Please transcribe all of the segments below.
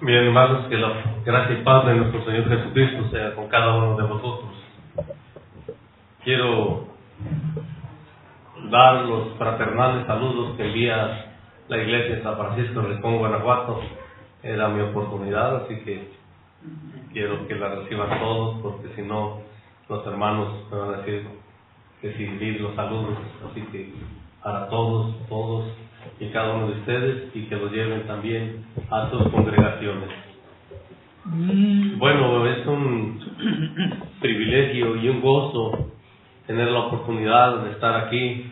Bien, hermanos, que la gracia y paz de nuestro Señor Jesucristo sea con cada uno de vosotros. Quiero dar los fraternales saludos que envía la iglesia de San Francisco de Rincón, Guanajuato. Era mi oportunidad, así que quiero que la reciban todos, porque si no, los hermanos me van a decir que sin dir los saludos. Así que para todos y cada uno de ustedes, y que los lleven también a sus congregaciones. Bueno, es un privilegio y un gozo tener la oportunidad de estar aquí.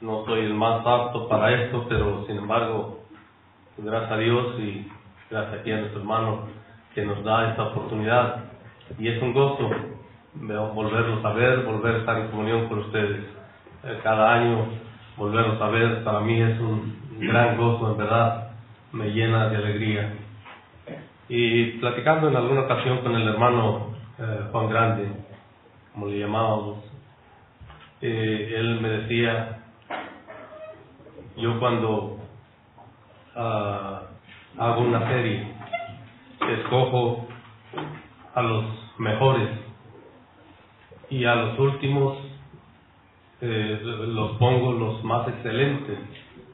No soy el más apto para esto, pero sin embargo, gracias a Dios y gracias aquí a nuestro hermano que nos da esta oportunidad. Y es un gozo volverlos a ver, volver a estar en comunión con ustedes. Cada año volverlos a ver para mí es un gran gozo, en verdad, me llena de alegría. Y platicando en alguna ocasión con el hermano Juan Grande, como le llamábamos, él me decía, yo cuando hago una serie, escojo a los mejores y a los últimos los pongo los más excelentes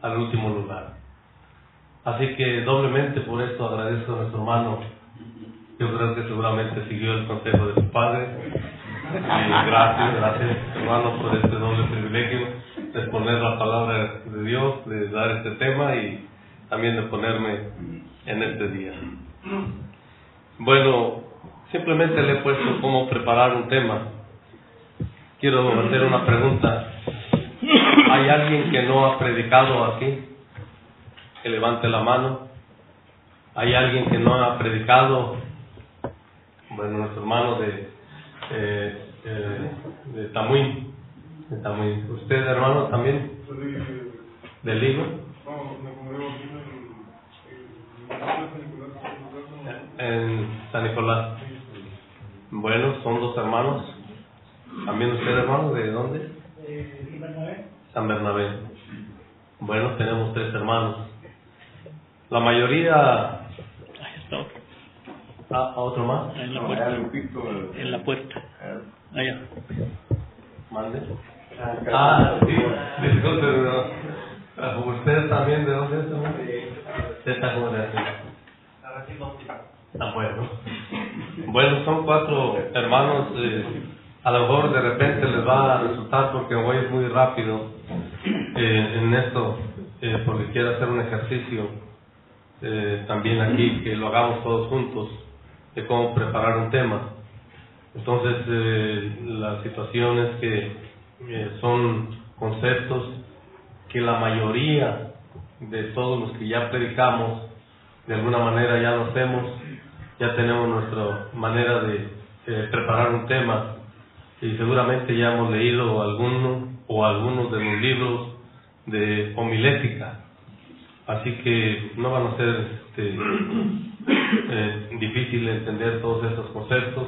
al último lugar. Así que doblemente por esto agradezco a nuestro hermano. Yo creo que seguramente siguió el consejo de su padre. Gracias hermano por este doble privilegio de exponer la palabra de Dios, de dar este tema y también de ponerme en este día. Bueno, simplemente le he puesto cómo preparar un tema. Quiero hacer una pregunta. ¿Hay alguien que no ha predicado aquí? Que levante la mano. ¿Hay alguien que no ha predicado? Bueno, nuestro hermano de Tamuín. De Tamuín. ¿Usted, hermano, también? ¿Del Ligo? En San Nicolás. Bueno, son dos hermanos. ¿También usted, hermano? ¿De dónde? San Bernabé. Bueno, tenemos tres hermanos. La mayoría... ¿Otro más? En la puerta. En la puerta. Allá. ¿Mande? Sí. Disculpe, ¿usted también de dónde es, hermano? De esta congregación. Bueno. Bueno, son cuatro hermanos. A lo mejor de repente les va a resultar, porque voy muy rápido en esto, porque quiero hacer un ejercicio también aquí, que lo hagamos todos juntos, de cómo preparar un tema. Entonces, la situación es que son conceptos que la mayoría de todos los que ya predicamos, de alguna manera ya lo hacemos, ya tenemos nuestra manera de preparar un tema. Y seguramente ya hemos leído algunos de los libros de homilética, así que no van a ser difícil entender todos estos conceptos.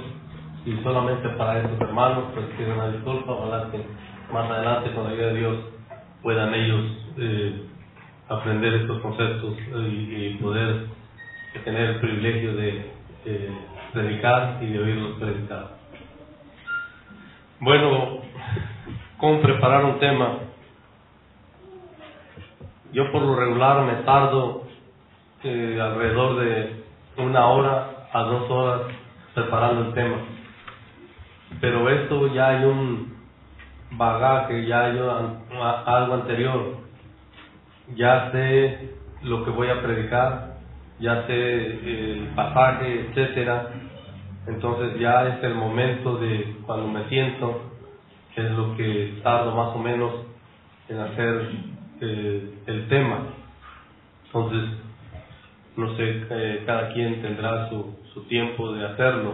Y solamente para estos hermanos, pues pido una disculpa, ojalá que más adelante con la ayuda de Dios puedan ellos aprender estos conceptos y poder tener el privilegio de predicar y de oírlos predicar. Bueno, ¿cómo preparar un tema? Yo por lo regular me tardo alrededor de 1 hora a 2 horas preparando el tema. Pero esto ya hay un bagaje, ya hay algo anterior. Ya sé lo que voy a predicar, ya sé el pasaje, etcétera. Entonces ya es el momento de cuando me siento, que es lo que tardo más o menos en hacer el tema. Entonces, no sé, cada quien tendrá su tiempo de hacerlo.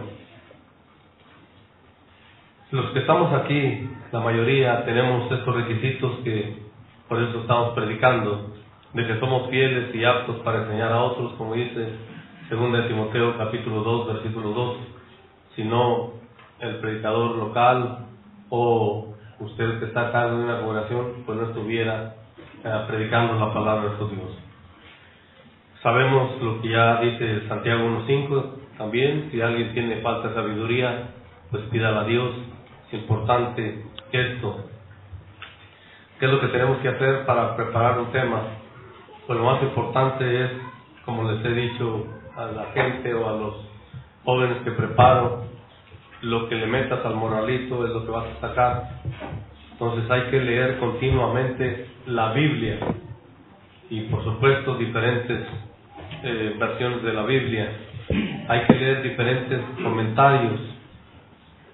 Los que estamos aquí, la mayoría tenemos estos requisitos, que por eso estamos predicando, de que somos fieles y aptos para enseñar a otros, como dice 2 Timoteo capítulo 2, versículo 2. Si no, el predicador local o usted que está a cargo de una congregación, pues no estuviera predicando la palabra de Dios. Sabemos lo que ya dice Santiago 1.5 también, si alguien tiene falta de sabiduría, pues pídala a Dios. Es importante esto. ¿Qué es lo que tenemos que hacer para preparar un tema? Pues lo más importante es, como les he dicho a la gente o a los jóvenes que preparo, lo que le metas al moralito es lo que vas a sacar. Entonces hay que leer continuamente la Biblia y por supuesto diferentes versiones de la Biblia. Hay que leer diferentes comentarios,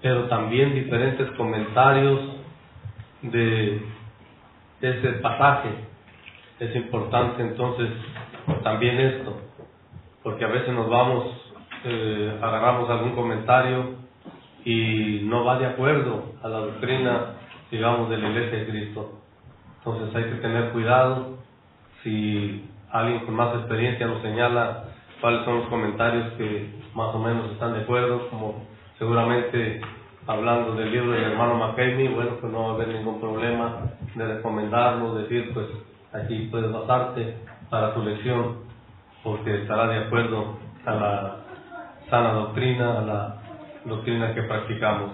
pero también diferentes comentarios de ese pasaje. Es importante entonces también esto, porque a veces nos vamos, agarramos algún comentario y no va de acuerdo a la doctrina, digamos, de la Iglesia de Cristo. Entonces hay que tener cuidado. Si alguien con más experiencia nos señala cuáles son los comentarios que más o menos están de acuerdo, como seguramente hablando del libro del hermano McCamey, bueno, pues no va a haber ningún problema de recomendarlo, decir, pues aquí puedes basarte para tu lección, porque estará de acuerdo a la sana doctrina, a la doctrina que practicamos.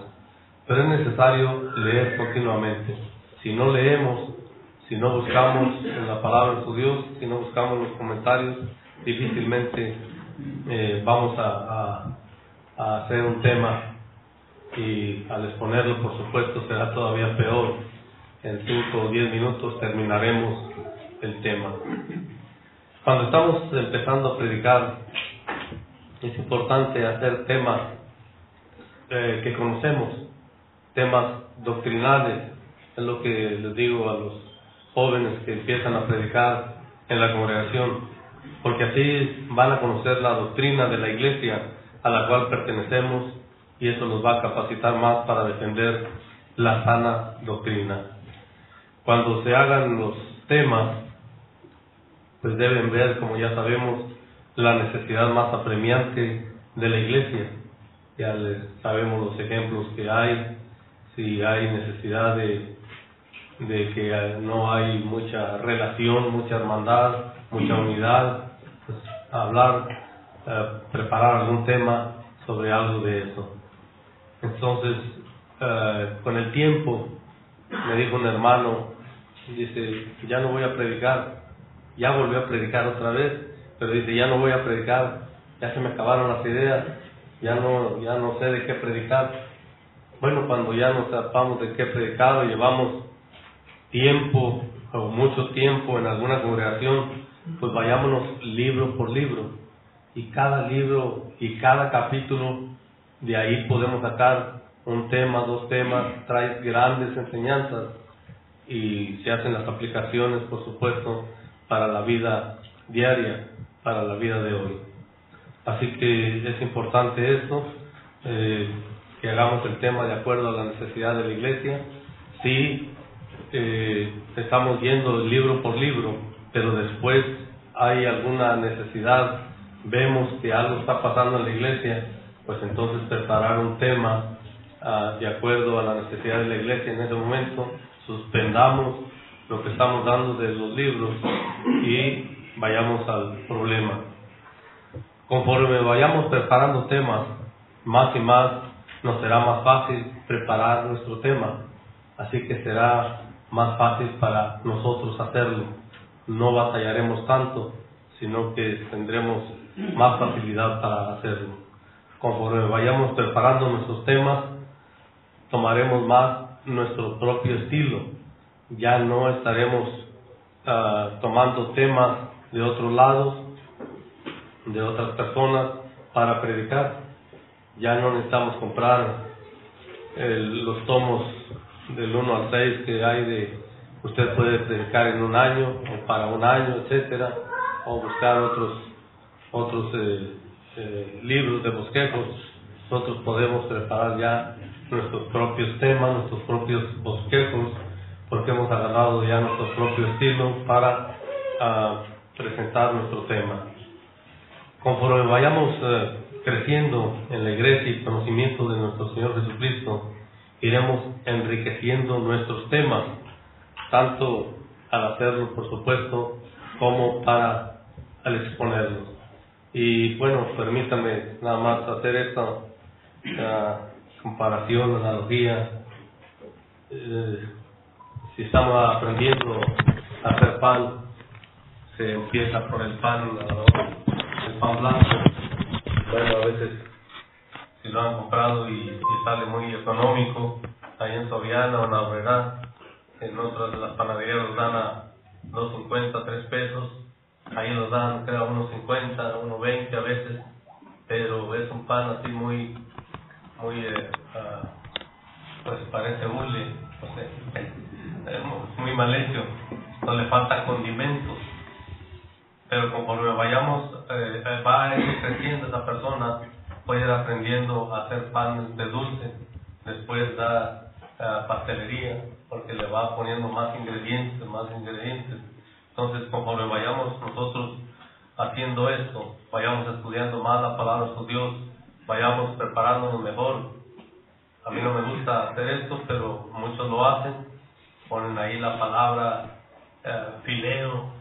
Pero es necesario leer continuamente. Si no leemos, si no buscamos en la palabra de Dios, si no buscamos los comentarios, difícilmente vamos a hacer un tema, y al exponerlo, por supuesto, será todavía peor. En 5 o 10 minutos terminaremos el tema. Cuando estamos empezando a predicar, es importante hacer temas que conocemos, temas doctrinales. Es lo que les digo a los jóvenes que empiezan a predicar en la congregación, porque así van a conocer la doctrina de la iglesia a la cual pertenecemos, y eso los va a capacitar más para defender la sana doctrina. Cuando se hagan los temas, pues deben ver, como ya sabemos, la necesidad más apremiante de la iglesia. Ya sabemos los ejemplos que hay, si hay necesidad de que no hay mucha relación, mucha hermandad, mucha unidad, pues hablar, preparar algún tema sobre algo de eso. Entonces, con el tiempo, me dijo un hermano, dice, ya no voy a predicar. Ya volvió a predicar otra vez, pero dice, ya no voy a predicar, ya se me acabaron las ideas, ya no sé de qué predicar. Bueno, cuando ya nos sepamos de qué predicar, o llevamos tiempo o mucho tiempo en alguna congregación, pues vayámonos libro por libro, y cada libro y cada capítulo de ahí podemos sacar un tema, 2 temas, trae grandes enseñanzas, y se hacen las aplicaciones, por supuesto, para la vida diaria, para la vida de hoy. Así que es importante esto, que hagamos el tema de acuerdo a la necesidad de la iglesia. Sí, estamos yendo libro por libro, pero después hay alguna necesidad, vemos que algo está pasando en la iglesia, pues entonces preparar un tema de acuerdo a la necesidad de la iglesia en ese momento, suspendamos lo que estamos dando de los libros y vayamos al problema. Conforme vayamos preparando temas, más y más nos será más fácil preparar nuestro tema, así que será más fácil para nosotros hacerlo. No batallaremos tanto, sino que tendremos más facilidad para hacerlo. Conforme vayamos preparando nuestros temas, tomaremos más nuestro propio estilo. Ya no estaremos tomando temas de otros lados, de otras personas para predicar. Ya no necesitamos comprar los tomos del 1 al 6 que hay de usted puede predicar en un año o para un año, etcétera, o buscar otros libros de bosquejos. Nosotros podemos preparar ya nuestros propios temas, nuestros propios bosquejos, porque hemos agarrado ya nuestro propio estilo para presentar nuestro tema. Conforme vayamos creciendo en la iglesia y conocimiento de nuestro Señor Jesucristo, iremos enriqueciendo nuestros temas, tanto al hacerlo, por supuesto, como para al exponerlo. Y bueno, permítame nada más hacer esta comparación, analogía. Si estamos aprendiendo a hacer pan, se empieza por el pan blanco. Bueno, a veces si lo han comprado y sale muy económico, ahí en Soriana o en Aurrera, en otras de las panaderías los dan a $2.50, $3, ahí los dan creo a $1.50, $1.20 a veces, pero es un pan así muy pues parece hule, no sé, muy mal hecho, no le falta condimentos, pero conforme vayamos, va a ir creciendo esa persona, puede ir aprendiendo a hacer pan de dulce, después da pastelería, porque le va poniendo más ingredientes. Entonces, conforme vayamos nosotros haciendo esto, vayamos estudiando más la palabra de Dios, vayamos preparándonos mejor. A mí no me gusta hacer esto, pero muchos lo hacen, ponen ahí la palabra fileo,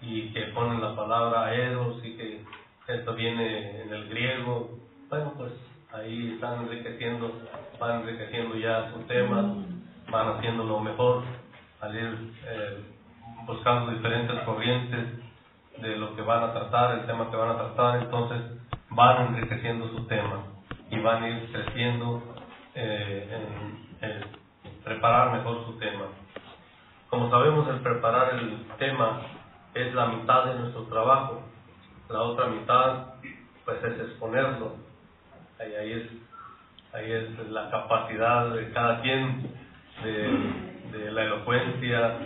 y que ponen la palabra eros, y que esto viene en el griego. Bueno, pues ahí están van enriqueciendo ya su tema, van haciéndolo mejor, al ir buscando diferentes corrientes de lo que van a tratar, el tema que van a tratar. Entonces van enriqueciendo su tema y van a ir creciendo en preparar mejor su tema. Como sabemos, el preparar el tema es la mitad de nuestro trabajo. La otra mitad pues es exponerlo. Ahí es la capacidad de cada quien, de la elocuencia,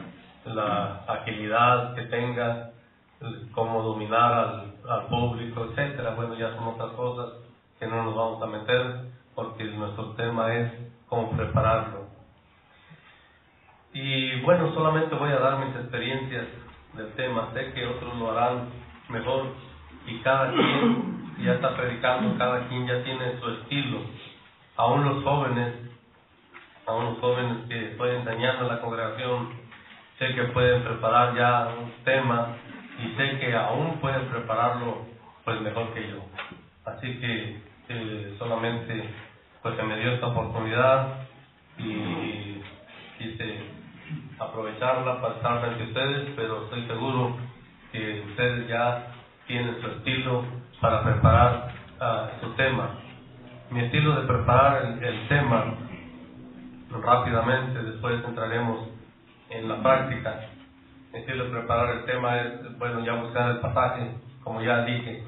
la agilidad que tenga, cómo dominar al público, etcétera. Bueno, ya son otras cosas que no nos vamos a meter, porque nuestro tema es cómo prepararlo. Y bueno, solamente voy a dar mis experiencias del tema. Sé que otros lo harán mejor, y cada quien ya está predicando, cada quien ya tiene su estilo. Aún los jóvenes que estoy enseñando en la congregación, sé que pueden preparar ya un tema, y sé que aún pueden prepararlo pues mejor que yo. Así que solamente pues se me dio esta oportunidad y quise aprovecharla para estar frente a ustedes, pero estoy seguro que ustedes ya tienen su estilo para preparar su tema. Mi estilo de preparar el tema, rápidamente, después entraremos en la práctica. Mi estilo de preparar el tema es, bueno, ya buscar el pasaje, como ya dije,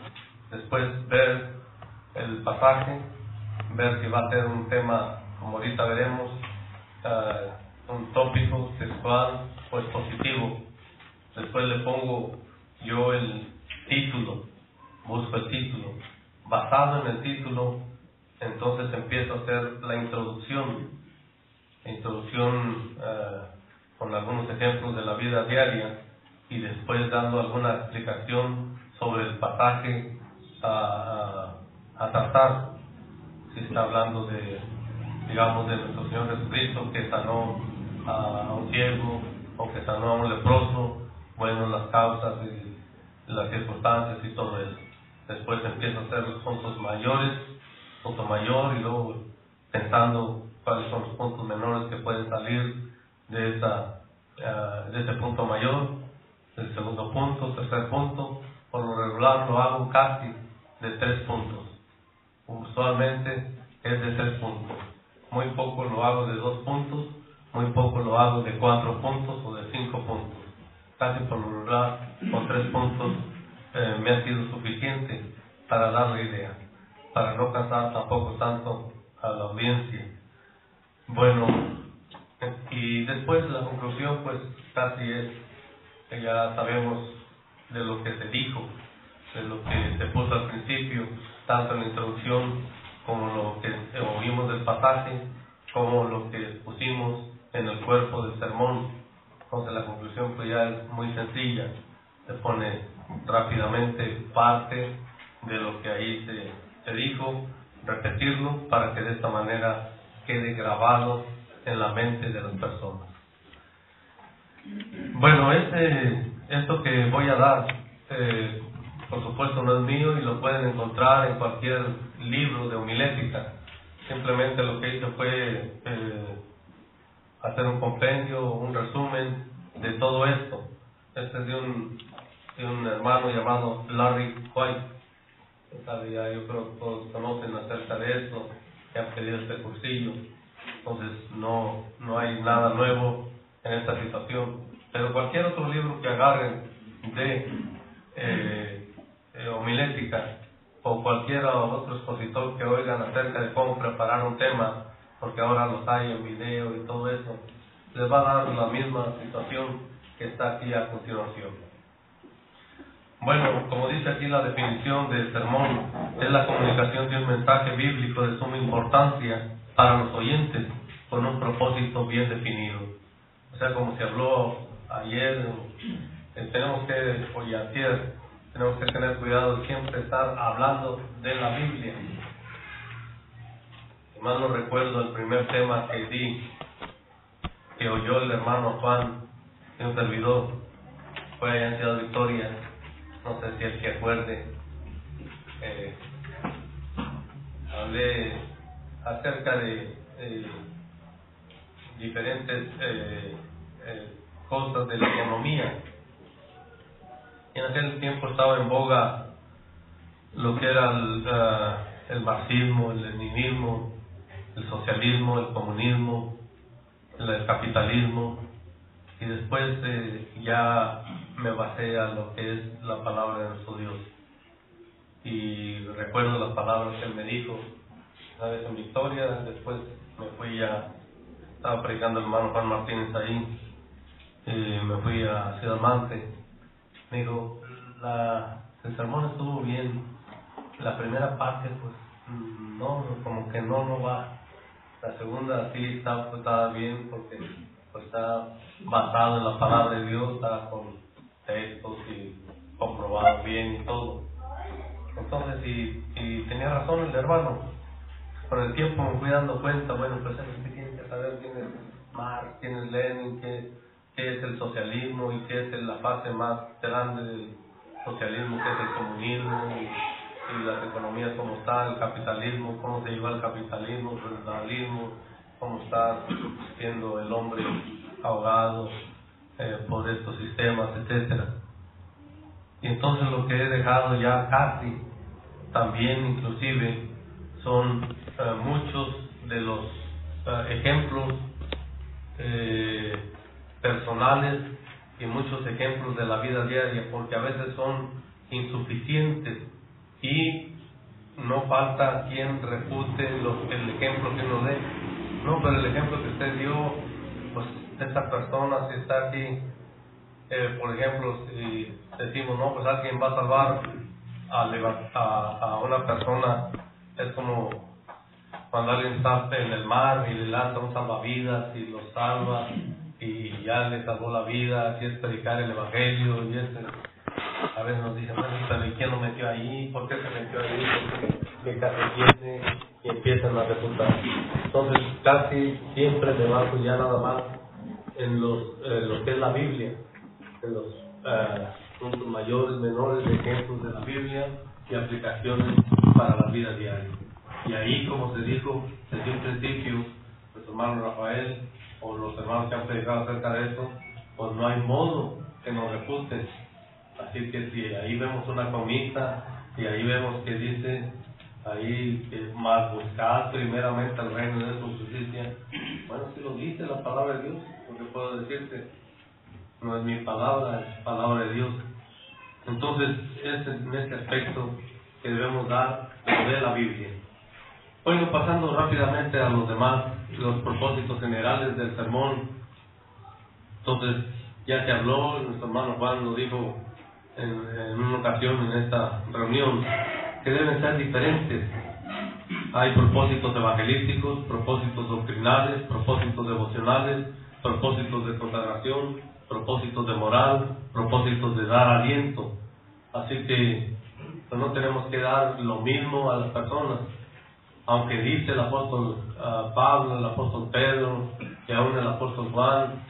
después ver el pasaje, ver si va a ser un tema, como ahorita veremos, un tópico textual o expositivo. Después le pongo yo el título, busco el título. Basado en el título, entonces empiezo a hacer la introducción con algunos ejemplos de la vida diaria, y después dando alguna explicación sobre el pasaje a tratar. Si está hablando de nuestro Señor Jesucristo, que sanó a un ciego, o que sanó a un leproso, bueno, las causas y las circunstancias y todo eso. Después empiezo a hacer los puntos mayores, punto mayor, y luego pensando cuáles son los puntos menores que pueden salir de ese punto mayor, el segundo punto, tercer punto. Por lo regular lo hago casi de 3 puntos. Usualmente es de 3 puntos. Muy poco lo hago de 2 puntos, muy poco lo hago de 4 puntos o de 5 puntos. Casi por lo regular con 3 puntos me ha sido suficiente para dar la idea, para no cansar tampoco tanto a la audiencia. Bueno, y después la conclusión pues casi es que ya sabemos de lo que se dijo, de lo que se puso al principio, tanto en la introducción como lo que oímos del pasaje, como lo que pusimos en el cuerpo del sermón. Entonces la conclusión pues ya es muy sencilla, se pone rápidamente parte de lo que ahí se dijo, repetirlo para que de esta manera quede grabado en la mente de las personas. Bueno, esto que voy a dar por supuesto no es mío y lo pueden encontrar en cualquier libro de homilética. Simplemente lo que hice fue hacer un compendio, un resumen de todo esto. Este es de un hermano llamado Larry White. Ya yo creo que todos conocen acerca de esto, que han pedido este cursillo. Entonces no hay nada nuevo en esta situación. Pero cualquier otro libro que agarren de homilética, o cualquier otro expositor que oigan acerca de cómo preparar un tema, porque ahora los hay en video y todo eso, les va a dar la misma situación que está aquí a continuación. Bueno, como dice aquí la definición del sermón, es la comunicación de un mensaje bíblico de suma importancia para los oyentes, con un propósito bien definido. O sea, como se habló ayer, tenemos que tener cuidado de siempre estar hablando de la Biblia. Si mal no recuerdo, el primer tema que oyó el hermano Juan, un servidor, fue allá en Ciudad Victoria. No sé si él se acuerde. Hablé acerca de diferentes cosas de la economía. En aquel tiempo estaba en boga lo que era el marxismo, el leninismo, el socialismo, el comunismo, el capitalismo, y después ya me basé a lo que es la palabra de nuestro Dios. Y recuerdo las palabras que él me dijo una vez en Victoria. Después me fui estaba predicando el hermano Juan Martínez ahí, me fui a Ciudad Mante. Me dijo, el sermón estuvo bien, la primera parte pues no, como que no va. La segunda sí estaba bien, porque pues está basado en la palabra de Dios, está con textos y comprobado bien y todo. Entonces, y tenía razón el hermano. Con el tiempo me fui dando cuenta, bueno, pues es que tienen que saber quién es Marx, quién es Lenin, qué es el socialismo y qué es la fase más grande del socialismo, qué es el comunismo y las economías, cómo está el capitalismo, cómo se lleva el capitalismo, el feudalismo, cómo está siendo el hombre ahogado por estos sistemas, etcétera. Y entonces lo que he dejado ya casi también inclusive son muchos de los ejemplos personales y muchos ejemplos de la vida diaria, porque a veces son insuficientes y no falta quien refute el ejemplo que uno dé. No, pero el ejemplo que usted dio, pues esta persona, si está aquí, por ejemplo, si decimos, no, pues alguien va a salvar a una persona, es como cuando alguien está en el mar y le lanza un salvavidas y lo salva y ya le salvó la vida, si es predicar el evangelio, y a veces nos dicen, bueno, pero ¿y quién lo metió ahí? ¿Por qué se metió ahí? ¿Qué caso tiene? Y empiezan a refutar. Entonces casi siempre me baso ya nada más en lo que es la Biblia, en los puntos mayores, menores ejemplos de la Biblia y aplicaciones para la vida diaria. Y ahí, como se dijo desde un principio, nuestro hermano Rafael o los hermanos que han predicado acerca de esto, pues no hay modo que nos refuten. Así que si ahí vemos una comita y ahí vemos que dice ahí que más buscar primeramente el reino de su justicia, bueno, si lo dice la palabra de Dios, lo que puedo decirte, no es mi palabra, es palabra de Dios. Entonces es en este aspecto que debemos dar de la Biblia. Bueno, pasando rápidamente a los demás, los propósitos generales del sermón. Entonces ya se habló, nuestro hermano Juan lo dijo en una ocasión en esta reunión, que deben ser diferentes. Hay propósitos evangelísticos, propósitos doctrinales, propósitos devocionales, propósitos de consagración, propósitos de moral, propósitos de dar aliento. Así que pues no tenemos que dar lo mismo a las personas, aunque dice el apóstol Pablo, el apóstol Pedro y aún el apóstol Juan,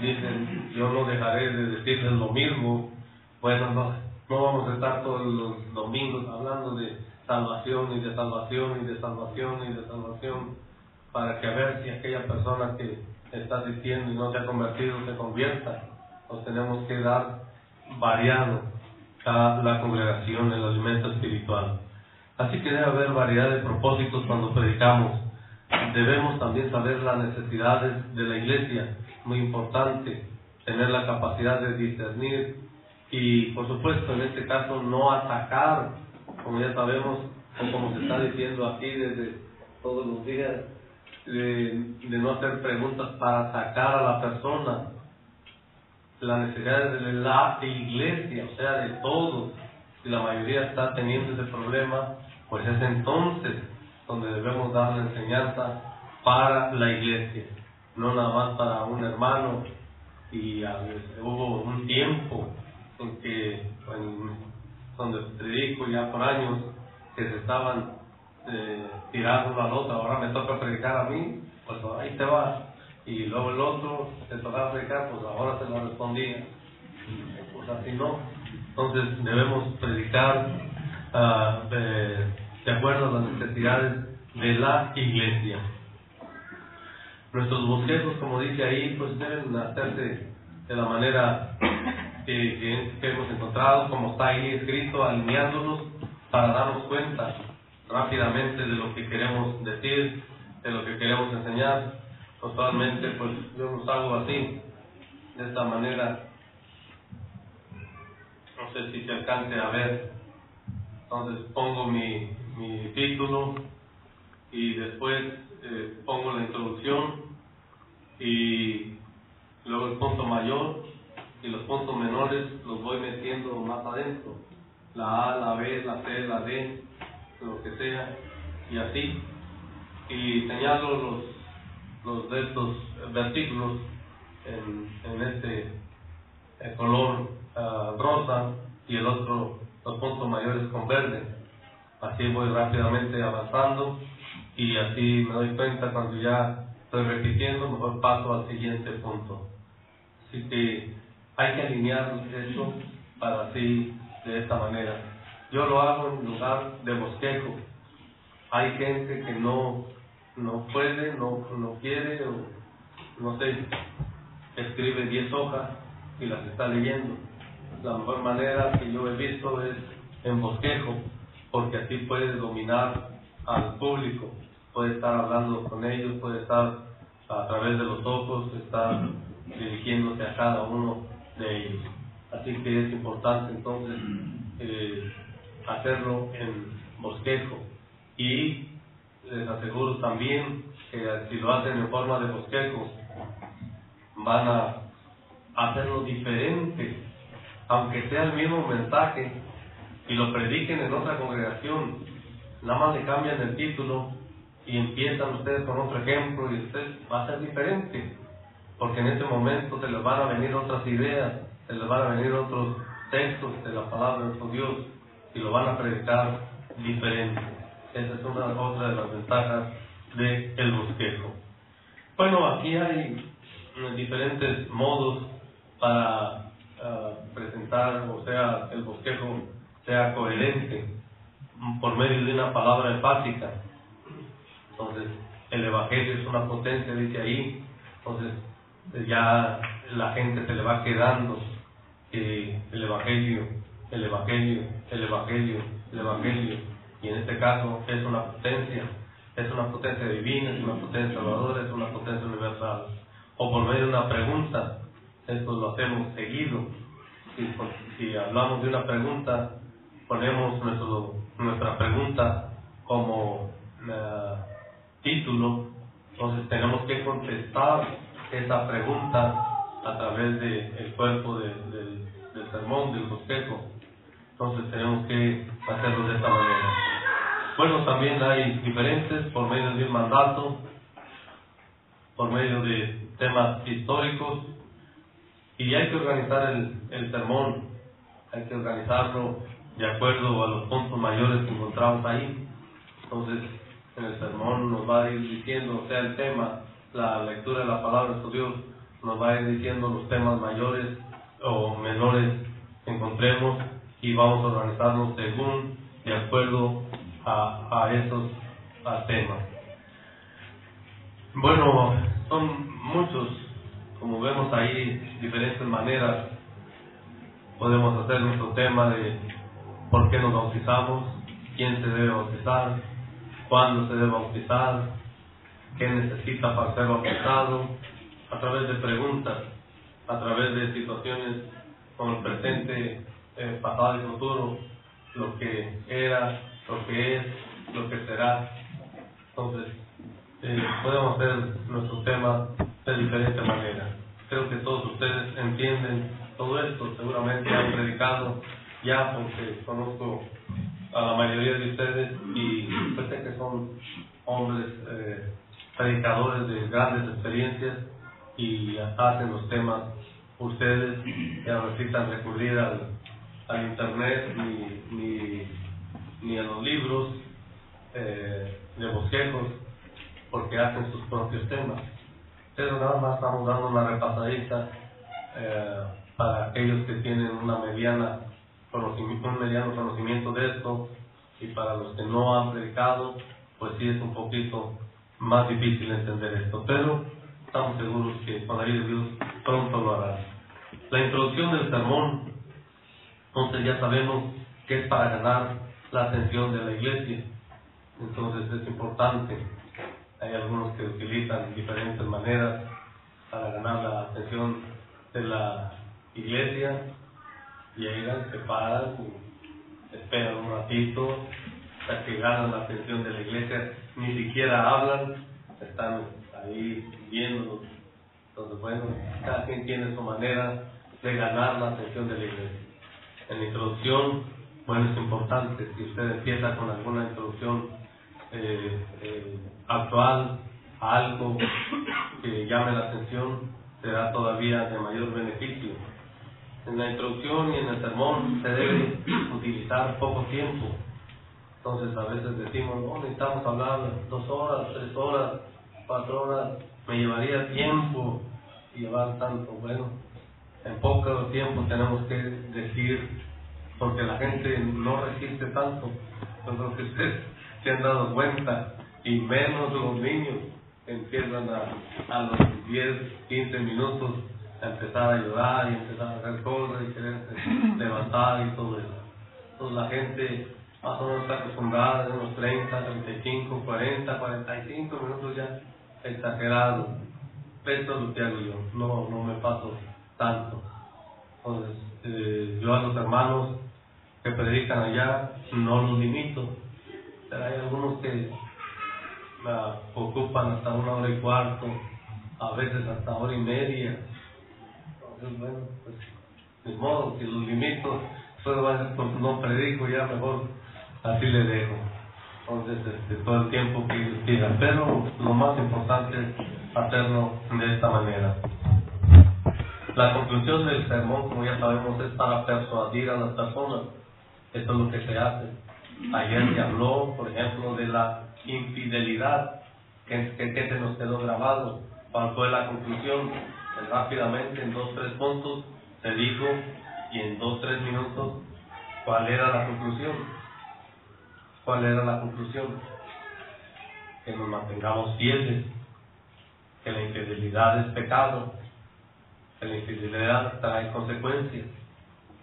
dicen, yo no dejaré de decirles lo mismo. Bueno, no, No vamos a estar todos los domingos hablando de salvación y de salvación y de salvación y de salvación, para que a ver si aquella persona que está asistiendo y no se ha convertido se convierta. Nos tenemos que dar variado a la congregación, el alimento espiritual. Así que debe haber variedad de propósitos cuando predicamos. Debemos también saber las necesidades de la iglesia, muy importante, tener la capacidad de discernir y, por supuesto, en este caso, no atacar, como ya sabemos, o como se está diciendo aquí desde todos los días, de no hacer preguntas para atacar a la persona. Las necesidades de la iglesia, o sea, de todos, si la mayoría está teniendo ese problema, pues es entonces donde debemos dar la enseñanza para la iglesia, no nada más para un hermano. Y hubo un tiempo en que, donde predico ya por años, que se estaban tirando uno al otro. Ahora me toca predicar a mí, pues ahí te va. Y luego el otro te tocaba predicar, pues ahora se lo respondía. Pues así no. Entonces debemos predicar de acuerdo a las necesidades de la iglesia. Nuestros bosquejos, como dice ahí, pues deben hacerse de la manera que hemos encontrado, como está ahí escrito, alineándonos para darnos cuenta rápidamente de lo que queremos decir, de lo que queremos enseñar. Totalmente, pues yo los hago así, de esta manera. No sé si se alcance a ver. Entonces pongo mi título y después pongo la introducción y luego el punto mayor, y los puntos menores los voy metiendo más adentro, la A, la B, la C, la D, lo que sea, y así, y señalo los de estos versículos en este color rosa, y el otro, los puntos mayores con verde. Así voy rápidamente avanzando, y así me doy cuenta cuando ya estoy repitiendo, mejor paso al siguiente punto. Así que hay que alinear eso para así, de esta manera. Yo lo hago en lugar de bosquejo. Hay gente que no puede, no quiere, o no sé, escribe 10 hojas y las está leyendo. La mejor manera que yo he visto es en bosquejo, porque así puede dominar al público, puede estar hablando con ellos, puede estar a través de los ojos, estar dirigiéndose a cada uno de ellos. Así que es importante entonces hacerlo en bosquejo. Y les aseguro también que si lo hacen en forma de bosquejo, van a hacerlo diferente, aunque sea el mismo mensaje y lo prediquen en otra congregación. Nada más le cambian el título y empiezan ustedes con otro ejemplo, y usted va a ser diferente, porque en ese momento se les van a venir otras ideas, se les van a venir otros textos de la palabra de su Dios, y lo van a predicar diferente. Esa es otra de las ventajas del bosquejo. Bueno, aquí hay diferentes modos para presentar, o sea, el bosquejo sea coherente por medio de una palabra enfática. Entonces, el evangelio es una potencia, dice ahí. Entonces, ya la gente se le va quedando el evangelio, el evangelio, el evangelio, el evangelio. Y en este caso es una potencia divina, es una potencia salvadora, es una potencia universal. O por medio de una pregunta, esto lo hacemos seguido. Si hablamos de una pregunta, ponemos nuestra pregunta como título, entonces tenemos que contestar esa pregunta a través del cuerpo del sermón, del bosquejo. Entonces tenemos que hacerlo de esta manera. Bueno, también hay diferentes, por medio de un mandato, por medio de temas históricos, y hay que organizar el sermón, hay que organizarlo de acuerdo a los puntos mayores que encontramos ahí. Entonces, en el sermón nos va a ir diciendo, o sea, el tema, la lectura de la palabra de Dios, nos va a ir diciendo los temas mayores o menores que encontremos, y vamos a organizarnos según, de acuerdo a esos temas. Bueno, son muchos, como vemos ahí, diferentes maneras. Podemos hacer nuestro tema de por qué nos bautizamos, quién se debe bautizar, cuándo se debe bautizar, qué necesita para ser bautizado, a través de preguntas, a través de situaciones como el presente, pasado y futuro, lo que era, lo que es, lo que será. Entonces, podemos hacer nuestro tema de diferente manera. Creo que todos ustedes entienden todo esto, seguramente han predicado ya, porque conozco a la mayoría de ustedes y sé que son hombres predicadores de grandes experiencias y hacen los temas. Ustedes ya no necesitan recurrir al internet ni a los libros de bosquejos, porque hacen sus propios temas. Pero nada más estamos dando una repasadita para aquellos que tienen un mediano conocimiento de esto, y para los que no han predicado, pues sí es un poquito más difícil entender esto, pero estamos seguros que con la ayuda de Dios pronto lo harán. La introducción del sermón, entonces ya sabemos que es para ganar la atención de la iglesia. Entonces es importante. Hay algunos que utilizan diferentes maneras para ganar la atención de la iglesia. Llegan, se paran, esperan un ratito hasta que ganan la atención de la iglesia, ni siquiera hablan, están ahí viéndolos. Entonces, bueno, cada quien tiene su manera de ganar la atención de la iglesia. En la introducción, bueno, es importante, si usted empieza con alguna introducción actual, a algo que llame la atención, será todavía de mayor beneficio. En la introducción y en el sermón se debe utilizar poco tiempo. Entonces a veces decimos, no, necesitamos hablar 2 horas, 3 horas, 4 horas, me llevaría tiempo llevar tanto. Bueno, en poco tiempo tenemos que decir, porque la gente no resiste tanto. Yo creo que ustedes se han dado cuenta, y menos los niños empiezan a los 10, 15 minutos a empezar a llorar y empezar a hacer cosas y quererse levantar y todo eso. Entonces la gente más o menos está acostumbrada a unos 30, 35, 40, 45 minutos ya, exagerado. Esto es lo que hago yo, no me paso tanto. Entonces yo a los hermanos que predican allá no los limito, pero hay algunos que ocupan hasta 1 hora y cuarto, a veces hasta 1 hora y media. Entonces, bueno, pues de modo que los limito, pues no predico, ya mejor así le dejo. Entonces, todo el tiempo que ellos quieran, pero lo más importante es hacerlo de esta manera. La conclusión del sermón, como ya sabemos, es para persuadir a las personas. Esto es lo que se hace. Ayer se habló, por ejemplo, de la infidelidad, que se nos quedó grabado. ¿Cuál fue la conclusión? Pues rápidamente, en 2 o 3 puntos, se dijo, y en 2 o 3 minutos, ¿cuál era la conclusión? ¿Cuál era la conclusión? Que nos mantengamos fieles, que la infidelidad es pecado, que la infidelidad trae consecuencias.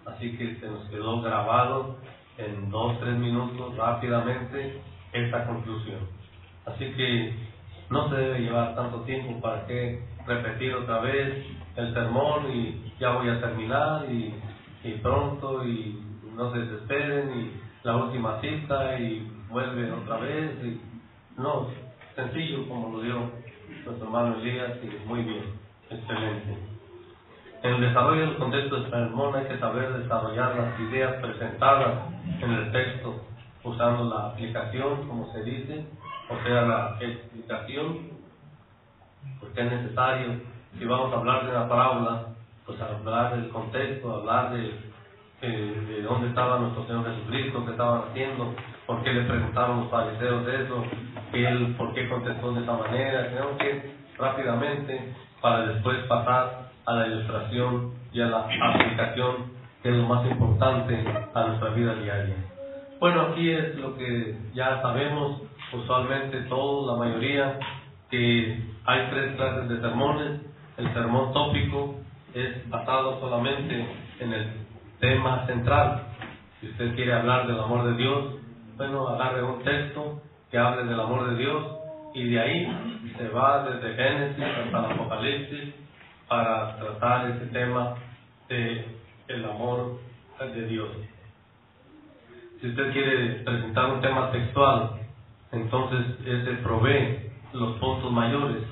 Así que se nos quedó grabado en 2 o 3 minutos rápidamente esta conclusión. Así que no se debe llevar tanto tiempo. Para que repetir otra vez el sermón y ya voy a terminar y pronto, y no se desesperen, y la última cita y vuelven otra vez. Y no, sencillo como lo dio nuestro hermano Elías, y muy bien, excelente. En el desarrollo del contexto del sermón hay que saber desarrollar las ideas presentadas en el texto, usando la aplicación, como se dice, o sea, la explicación, porque es necesario. Si vamos a hablar de una parábola, pues hablar del contexto, hablar de dónde estaba nuestro Señor Jesucristo, qué estaban haciendo, por qué le preguntaron los fariseos de eso, él por qué contestó de esa manera. Tenemos que rápidamente, para después pasar a la ilustración y a la aplicación que es lo más importante a nuestra vida diaria. Bueno, aquí es lo que ya sabemos, usualmente todos, la mayoría, que hay 3 clases de sermones. El sermón tópico es basado solamente en el tema central. Si usted quiere hablar del amor de Dios, bueno, agarre un texto que hable del amor de Dios y de ahí se va desde Génesis hasta el Apocalipsis para tratar ese tema de el amor de Dios. Si usted quiere presentar un tema textual, entonces ese provee los puntos mayores.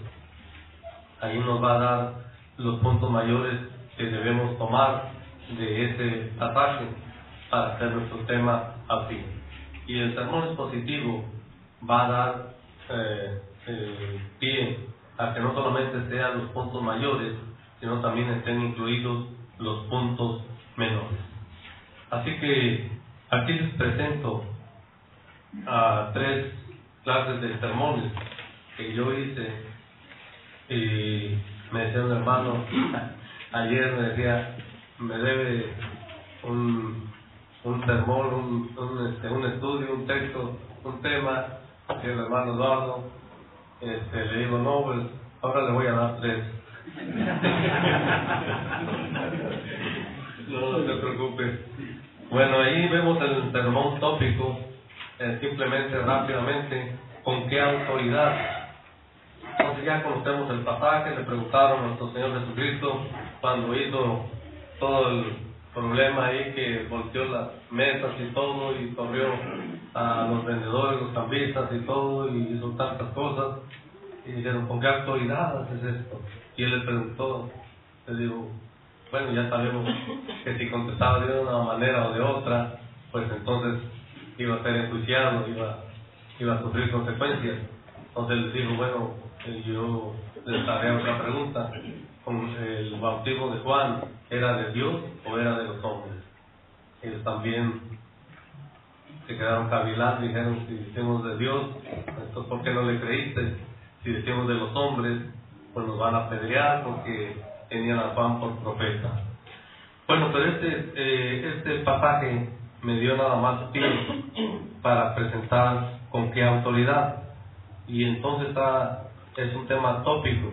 Ahí nos va a dar los puntos mayores que debemos tomar de ese pasaje para hacer nuestro tema así. Y el sermón expositivo va a dar pie a que no solamente sean los puntos mayores, sino también estén incluidos los puntos menores. Así que aquí les presento a 3 clases de sermones que yo hice. Y me decía un hermano ayer, me decía, me debe un sermón, un estudio, un texto, un tema. Y el hermano Eduardo, le digo, no, pues ahora le voy a dar 3. No se preocupe. Bueno, ahí vemos el sermón tópico, simplemente, rápidamente, con qué autoridad. Entonces ya conocemos el pasaje, le preguntaron a nuestro Señor Jesucristo cuando hizo todo el problema ahí, que volteó las mesas y todo, y corrió a los vendedores, los cambistas y todo, y hizo tantas cosas, y dijeron, ¿con qué autoridad haces esto? Y él le preguntó, le digo, bueno, ya sabemos que si contestaba de una manera o de otra, pues entonces iba a ser enjuiciado, iba a sufrir consecuencias. Entonces les digo, bueno, yo les haré otra pregunta. ¿El bautismo de Juan era de Dios o era de los hombres? Ellos también se quedaron cavilando y dijeron, si decimos de Dios, entonces ¿por qué no le creíste? Si decimos de los hombres, pues nos van a apedrear porque tenían a Juan por profeta. Bueno, pero este pasaje me dio nada más tiempo para presentar con qué autoridad. Y entonces es un tema tópico.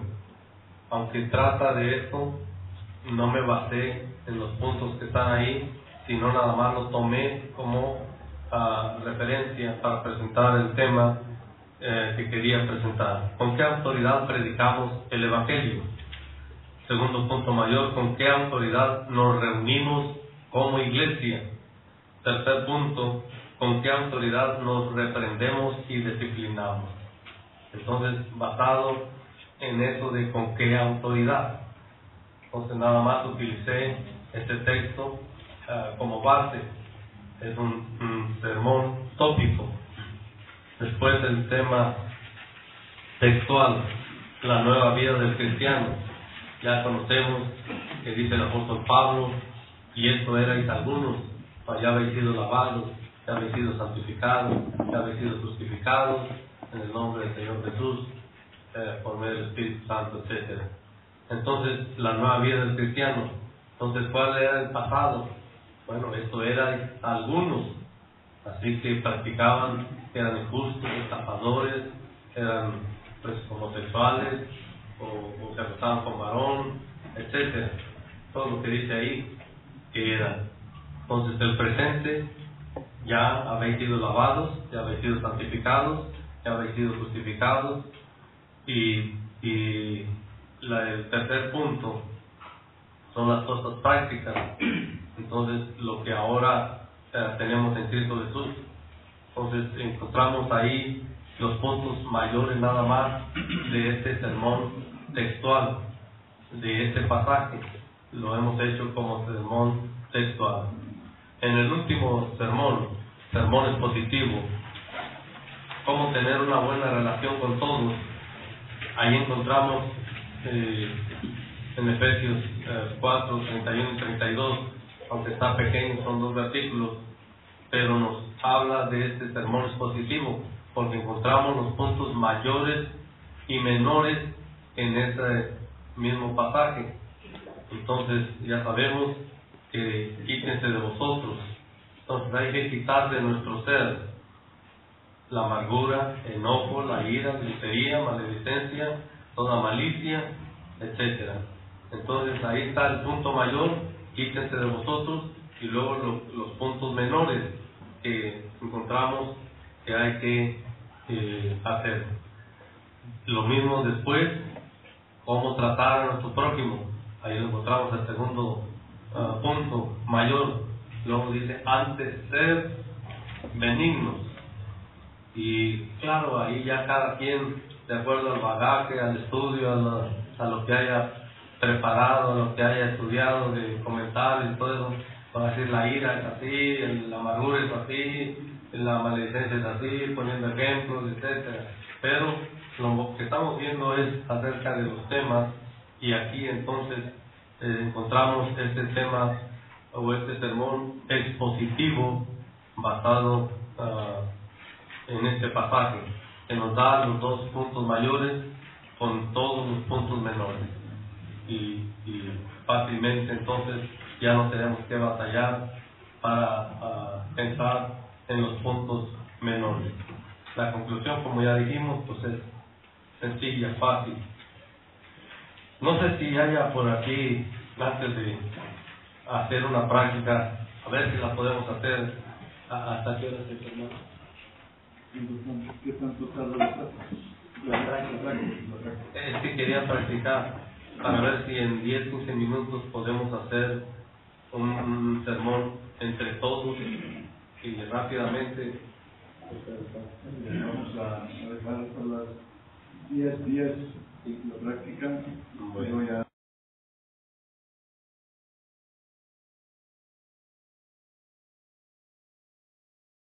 Aunque trata de esto, no me basé en los puntos que están ahí, sino nada más lo tomé como referencia para presentar el tema que quería presentar. ¿Con qué autoridad predicamos el Evangelio? Segundo punto mayor, ¿con qué autoridad nos reunimos como iglesia? Tercer punto, ¿con qué autoridad nos reprendemos y disciplinamos? Entonces, basado en eso de con qué autoridad. Entonces, nada más utilicé este texto como base. Es un sermón tópico. Después el tema textual, la nueva vida del cristiano. Ya conocemos que dice el apóstol Pablo, y esto erais algunos, ya habéis sido lavados, ya habéis sido santificados, ya habéis sido justificados en el nombre del Señor Jesús, por medio del Espíritu Santo, etc. Entonces, la nueva vida del cristiano. Entonces, ¿cuál era el pasado? Bueno, esto era algunos, así que practicaban, eran injustos, estafadores, eran pues homosexuales, o se acostaban con varón, etc. Todo lo que dice ahí que eran. Entonces, el presente, ya habéis sido lavados, ya habéis sido santificados, ya habéis sido justificados. Y el tercer punto son las cosas prácticas. Entonces, lo que ahora tenemos en Cristo Jesús. Entonces, encontramos ahí los puntos mayores nada más de este sermón textual, de este pasaje. Lo hemos hecho como sermón textual. En el último sermón expositivo, cómo tener una buena relación con todos, ahí encontramos en Efesios 4, 31 y 32, aunque está pequeño, son 2 versículos, pero nos habla de este sermón expositivo, porque encontramos los puntos mayores y menores en ese mismo pasaje. Entonces ya sabemos que quítense de vosotros. Entonces hay que quitar de nuestro ser la amargura, enojo, la ira, gritería, maledicencia, toda malicia, etcétera. Entonces ahí está el punto mayor, quítense de vosotros, y luego los puntos menores que encontramos que hay que hacer. Lo mismo después, cómo tratar a nuestro prójimo. Ahí lo encontramos el segundo punto mayor. Luego dice, antes ser benignos. Y claro, ahí ya cada quien, de acuerdo al bagaje, al estudio, a lo que haya preparado, a lo que haya estudiado, de comentarios y todo eso, va a decir la ira es así, la amargura es así, la maledicencia es así, poniendo ejemplos, etcétera. Pero lo que estamos viendo es acerca de los temas, y aquí entonces encontramos este tema o este sermón expositivo basado en este pasaje, que nos da los dos puntos mayores con todos los puntos menores, y fácilmente entonces ya no tenemos que batallar para pensar en los puntos menores. La conclusión, como ya dijimos, pues es sencilla, fácil. No sé si haya por aquí, antes de hacer una práctica, a ver si la podemos hacer. ¿Hasta qué hora se termina? ¿Qué tanto tarda la práctica? Es que quería practicar para ver si en 10-15 minutos podemos hacer un sermón entre todos y rápidamente. Vamos a dejar hasta las 10 la práctica. Bueno.